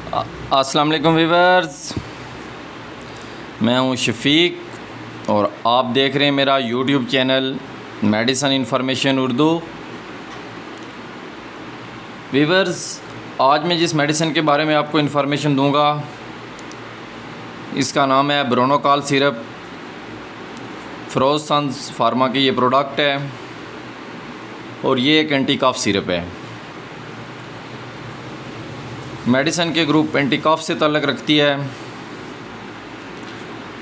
अस्सलाम वालेकुम व्यूअर्स, मैं हूं शफीक और आप देख रहे हैं मेरा YouTube channel medicine information Urdu. Viewers, आज मैं जिस मेडिसिन के बारे में आपको इन्फॉर्मेशन दूंगा इसका नाम है ब्रोनोकॉल सिरप। फ्रोसन्स फार्मा की ये प्रोडक्ट है और ये एक एंटी कफ सिरप है। मेडिसिन के ग्रुप एंटी कफ से ताल्लुक़ रखती है।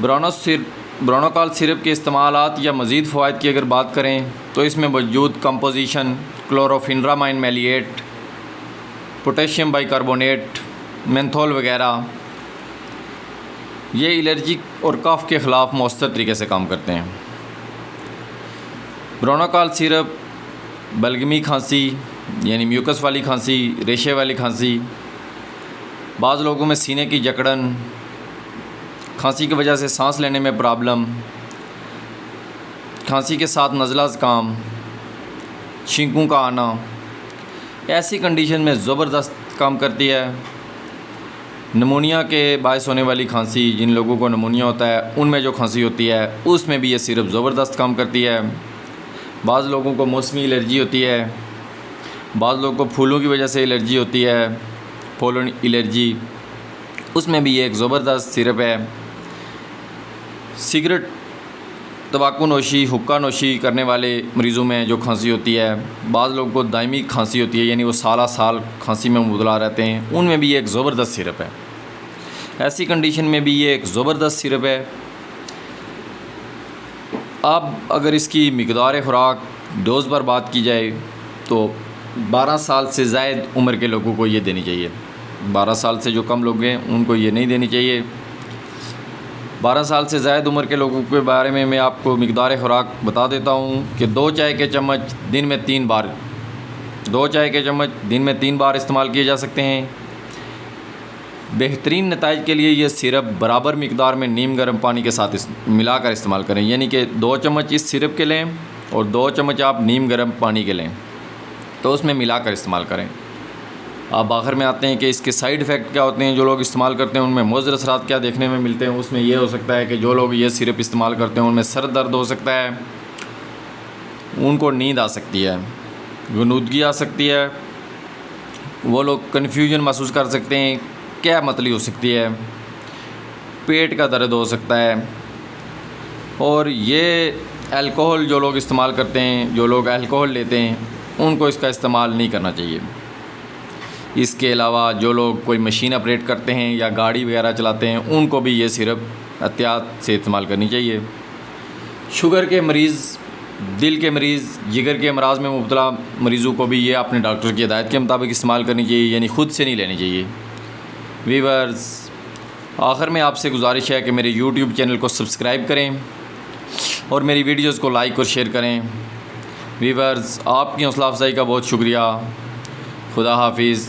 ब्रोनोकॉल सिरप के इस्तेमालात या मज़ीद फ़वाइद की अगर बात करें तो इसमें मौजूद कंपोजिशन क्लोरोफिनरामाइन मेलिएट, पोटेशियम बाइकार्बोनेट, मेंथोल वगैरह ये एलर्जी और कफ के ख़िलाफ़ मौसर तरीके से काम करते हैं। ब्रोनोकॉल सिरप बलगमी खांसी यानी म्यूकस वाली खांसी, रेशे वाली खांसी, बाज़ लोगों में सीने की जकड़न, खांसी की वजह से सांस लेने में प्रॉब्लम, खांसी के साथ नज़ला ज़ुकाम, छींकों का आना, ऐसी कंडीशन में ज़बरदस्त काम करती है। नमूनिया के बायस होने वाली खांसी, जिन लोगों को नमूनिया होता है उनमें जो खांसी होती है उसमें भी ये सिरप ज़बरदस्त काम करती है। बाज़ लोगों को मौसमी एलर्जी होती है, बाज़ लोगों को फूलों की वजह से एलर्जी होती है, पोलन एलर्जी, उसमें भी ये एक ज़बरदस्त सिरप है। सिगरेट, तंबाकू नोशी, हुक्का नोशी करने वाले मरीज़ों में जो खांसी होती है, बाज़ लोगों को दायमी खांसी होती है यानी वो साल खांसी में मुबतला रहते हैं, उनमें भी ये एक ज़बरदस्त सिरप है। ऐसी कंडीशन में भी ये एक ज़बरदस्त सिरप है। अब अगर इसकी मिक़दार खुराक डोज़ पर बात की जाए तो 12 साल से ज़ायद उम्र के लोगों को ये देनी चाहिए। 12 साल से जो कम लोग हैं उनको ये नहीं देनी चाहिए। 12 साल से ज़ायद उम्र के लोगों के बारे में मैं आपको मिक़दार खुराक बता देता हूँ कि 2 चाय के चम्मच दिन में 3 बार, 2 चाय के चम्मच दिन में 3 बार इस्तेमाल किए जा सकते हैं। बेहतरीन नताइज के लिए ये सिरप बराबर मिक़दार में नीम गर्म पानी के साथ मिलाकर इस्तेमाल करें, यानी कि 2 चम्मच इस सिरप के लें और 2 चम्मच आप नीम गर्म पानी के लें, तो उसमें मिलाकर इस्तेमाल करें। अब आखिर में आते हैं कि इसके साइड इफ़ेक्ट क्या होते हैं। जो लोग इस्तेमाल करते हैं उनमें मुज़र असरात क्या देखने में मिलते हैं। उसमें यह हो सकता है कि जो लोग ये सिरप इस्तेमाल करते हैं उनमें सर दर्द हो सकता है, उनको नींद आ सकती है, गुनूदगी आ सकती है, वो लोग कन्फ्यूजन महसूस कर सकते हैं, क्या मतली हो सकती है, पेट का दर्द हो सकता है। और ये अल्कोहल जो लोग इस्तेमाल करते हैं, जो लोग अल्कोहल लेते हैं, उनको इसका इस्तेमाल नहीं करना चाहिए। इसके अलावा जो लोग कोई मशीन ऑपरेट करते हैं या गाड़ी वगैरह चलाते हैं उनको भी ये सिरप एहतियात से इस्तेमाल करनी चाहिए। शुगर के मरीज़, दिल के मरीज़, जिगर के अमराज में मुब्तला मरीज़ों को भी ये अपने डॉक्टर की हिदायत के मुताबिक इस्तेमाल करनी चाहिए, यानी ख़ुद से नहीं लेनी चाहिए। व्यूअर्स, आखिर में आपसे गुजारिश है कि मेरे यूट्यूब चैनल को सब्सक्राइब करें और मेरी वीडियोज़ को लाइक और शेयर करें। व्यूअर्स, आपकी हौसला अफजाई का बहुत शुक्रिया। खुदा हाफिज़।